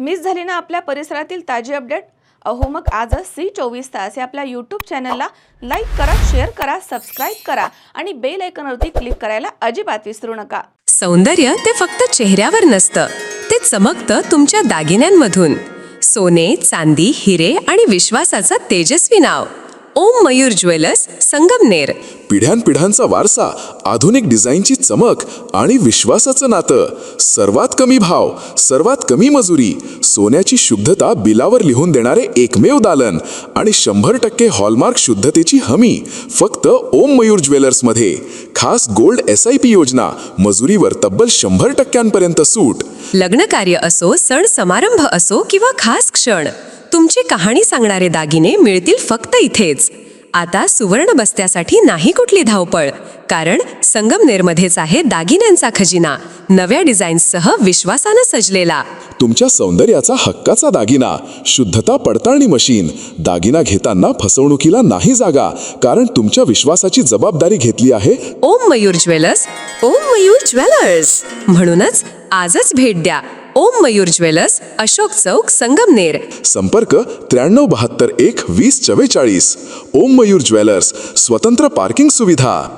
Miss झाली ना आपल्या परिसरातील ताजी अपडेट? अहो मग आजच C24 या आपल्या यूट्यूब चॅनलला लाईक करा, शेअर करा, सबस्क्राईब करा आणि बेल आयकॉनवरती क्लिक करायला अजिबात विसरू नका. सौंदर्य ते फक्त चेहऱ्यावर नसतं, ते चमकतं तुमच्या दागिन्यांमधून. सोने, चांदी, हिरे आणि विश्वासाचं तेजस्वी नाव ओम मयूर ज्वेलर्स, संगमनेर. पिढ्यानपिढ्यांचा वारसा, आधुनिक डिझाईनची चमक आणि विश्वासाचं नातं. सर्वात कमी भाव, सर्वात कमी मजुरी, सोन्याची शुद्धता बिलावर लिहून देणारे एकमेव दालन आणि 100% हॉलमार्क शुद्धतेची हमी फक्त ओम मयूर ज्वेलर्समध्ये. खास गोल्ड SIP योजना, मजुरीवर तब्बल 100% सूट. लग्न कार्य असो, सण समारंभ असो किंवा खास क्षण, तुमची कहाणी सांगणारे दागिने मिळतील फक्त इथेच. आता सुवर्ण बस्त्यासाठी नाही कुठली धावपळ, कारण संगमनेरमध्येच आहे दागिन्यांचा खजिना, नव्या डिझाईन्ससह विश्वासानं सजलेला. तुमच्या सौंदर्याचा हक्काचा दागिना, शुद्धता पडताळणी मशीन. दागिना घेताना फसवणुकीला नाही जागा, कारण तुमच्या विश्वासाची जबाबदारी घेतली आहे ओम मयूर ज्वेलर्स. ओम मयूर ज्वेलर्स म्हणूनच आजच भेट द्या. ओम मयूर ज्वेलर्स, अशोक चौक, संगमनेर. संपर्क 9372012044. ओम मयूर ज्वेलर्स, स्वतंत्र पार्किंग सुविधा.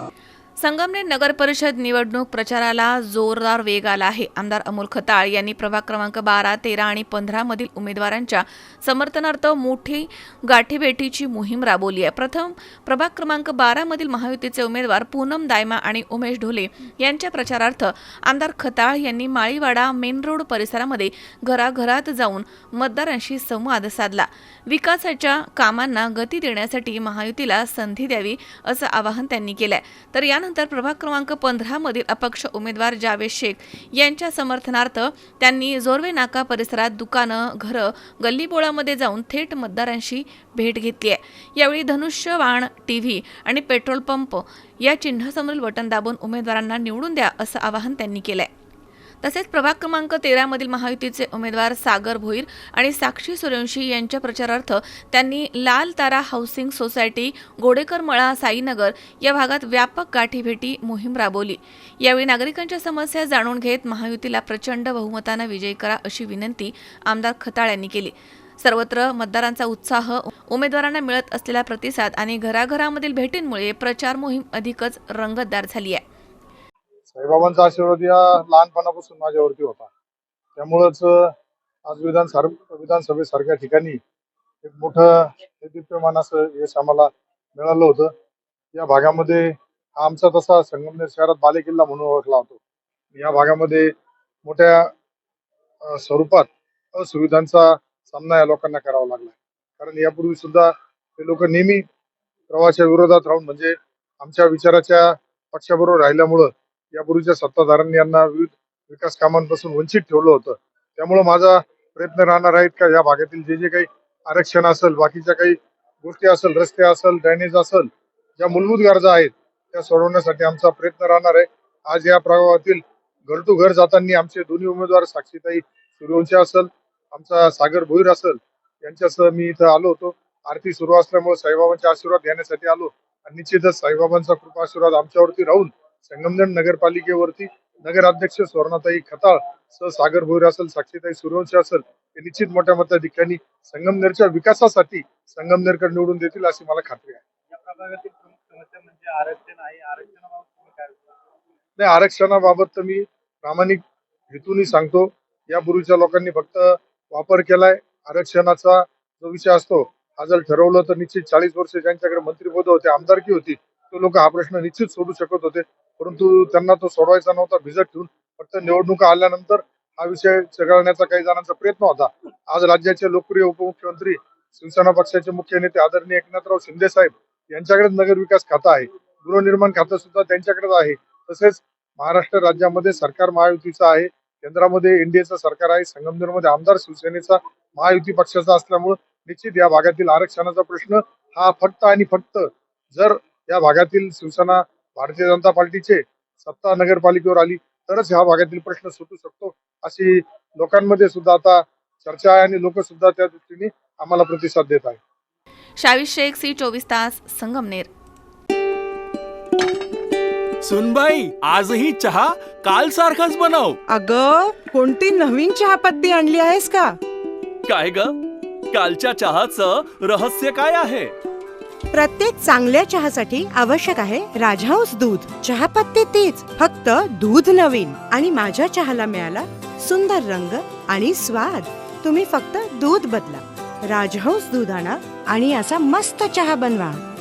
संगमनेर नगर परिषद निवडणूक प्रचाराला जोरदार वेग आला आहे. आमदार अमोल खताळ यांनी प्रभाग क्रमांक 12, 13 आणि 15 मधील उमेदवारांच्या समर्थनार्थ मोठी गाठीभेटीची मोहीम राबवली आहे. प्रथम प्रभाग क्रमांक 12 मधील महायुतीचे उमेदवार पूनम दायमा आणि उमेश ढोले यांच्या प्रचारार्थ आमदार खताळ यांनी माळीवाडा मेन रोड परिसरामध्ये घराघरात जाऊन मतदारांशी संवाद साधला. विकासाच्या कामांना गती देण्यासाठी महायुतीला संधी द्यावी असं आवाहन त्यांनी केलंय. तर यानंतर प्रभाग क्रमांक 15 मधील अपक्ष उमेदवार जावेद शेख यांच्या समर्थनार्थ त्यांनी जोरवे नाका परिसरात दुकानं, घरं, गल्लीबोळामध्ये जाऊन थेट मतदारांशी भेट घेतली आहे. यावेळी धनुष्यबाण, TV आणि पेट्रोल पंप या चिन्हासमोरील बटन दाबून उमेदवारांना निवडून द्या असं आवाहन त्यांनी केलंय. तसेच प्रभाग क्रमांक 13 मधील महायुतीचे उमेदवार सागर भोईर आणि साक्षी सूर्यवंशी यांच्या प्रचारार्थ त्यांनी लाल तारा हाऊसिंग सोसायटी, गोडेकर मळा, साईनगर या भागात व्यापक गाठीभेटी मोहीम राबवली. यावेळी नागरिकांच्या समस्या जाणून घेत महायुतीला प्रचंड बहुमतानं विजयी करा अशी विनंती आमदार खताळ यांनी केली. सर्वत्र मतदारांचा उत्साह, उमेदवारांना मिळत असलेला प्रतिसाद आणि घराघरामधील भेटींमुळे प्रचार मोहीम अधिकच रंगतदार झाली आहे. साईबाबांचा आशीर्वाद या लहानपणापासून माझ्यावरती होता. त्यामुळंच आज विधानसभेसारख्या ठिकाणी एक मोठं दीप्यमान असं यश आम्हाला मिळालं होतं. या भागामध्ये हा आमचा तसा संगमनेर शहरात बालेकिल्ला म्हणून ओळखला होतो. या भागामध्ये मोठ्या स्वरूपात असुविधांचा सामना या लोकांना करावा लागला, कारण यापूर्वी सुद्धा ते लोक नेहमी प्रवाहाच्या विरोधात राहून, म्हणजे आमच्या विचाराच्या पक्षाबरोबर राहिल्यामुळं यापूर्वीच्या सत्ताधाऱ्यांनी यांना विविध विकास कामांपासून वंचित ठेवलं होतं. त्यामुळं माझा प्रयत्न राहणार आहे का या भागातील जे काही आरक्षण असेल, बाकीच्या काही गोष्टी असेल, रस्ते असेल, ड्रेनेज असेल, ज्या मूलभूत गरजा आहेत त्या सोडवण्यासाठी आमचा प्रयत्न राहणार आहे. आज या प्रभागातील घर टू घर जाताना आमचे दोन्ही उमेदवार साक्षीताई सूर्यवंशी असेल, आमचा सागर भोईर असेल, यांच्यासह मी इथं आलो होतो. आरती सुरू असल्यामुळे साईबाबांचे आशीर्वाद घेण्यासाठी आलो आणि निश्चितच साईबाबांचा कृपा आशीर्वाद आमच्यावरती राहून संगमनेर नगरपालिकेवरती नगराध्यक्ष स्वर्णाताई खताळ सह सागर भोईर असेल, साक्षीताई सूर्यवंशी असेल, हे निश्चित मोठ्या मताधिक्याने संगमनेरच्या विकासासाठी संगमनेरकर निवडून देतील अशी मला खात्री आहे. या प्रभागातील प्रमुख समस्या म्हणजे आरक्षण आहे. आरक्षणाबाबत तुम्ही काय बोलता? नाही, आरक्षणाबाबत तर मी प्रामाणिक हेतूने सांगतो. यापूर्वीच्या लोकांनी फक्त वापर केलाय आरक्षणाचा. जो विषय असतो हा जर ठरवलं तर निश्चित 40 वर्ष ज्यांच्याकडे मंत्रिपद होते, आमदारकी होती, ते लोक हा प्रश्न निश्चित सोडू शकत होते, परंतु त्यांना तो सोडवायचा नव्हता. भिजत ठेवून फक्त निवडणुका आल्यानंतर हा विषय चघळण्याचा काही जणांचा प्रयत्न होता. आज राज्याचे लोकप्रिय उपमुख्यमंत्री, शिवसेना पक्षाचे मुख्य नेते आदरणीय एकनाथराव शिंदे साहेब यांच्याकडेच नगर विकास खातं आहे, गृहनिर्माण खातं सुद्धा त्यांच्याकडेच आहे. तसेच महाराष्ट्र राज्यामध्ये सरकार महायुतीचं आहे, केंद्रामध्ये NDAचं सरकार आहे, संगमनेरमध्ये आमदार शिवसेनेचा महायुती पक्षाचा असल्यामुळे निश्चित या भागातील आरक्षणाचा प्रश्न हा फक्त आणि फक्त जर या भागातील शिवसेना भारतीय जनता पार्टीचे सत्ता नगरपालिकेवर आली तरच ह्या भागातील प्रश्न सुटू शकतो, अशी लोकांमध्ये सुद्धा आता चर्चा आहे आणि लोक सुद्धा त्या दृष्टीने आम्हाला प्रतिसाद देत आहे. शावीर शेख, C24 संगमनेर. सुनबाई, आजही चहा काल सारखाच बनव. अगं, कोणती नवीन चहापत्ती आणली आहेस का? काय ग? कालच्या चहाचं रहस्य काय आहे? प्रत्येक चांगल्या चहासाठी आवश्यक आहे राजहंस दूध. चहापत्ती तीच, फक्त दूध नवीन. आणि माझ्या चहाला मिळाला सुंदर रंग आणि स्वाद. तुम्ही फक्त दूध बदला. राजहंस दूध आणा आणि असा मस्त चहा बनवा.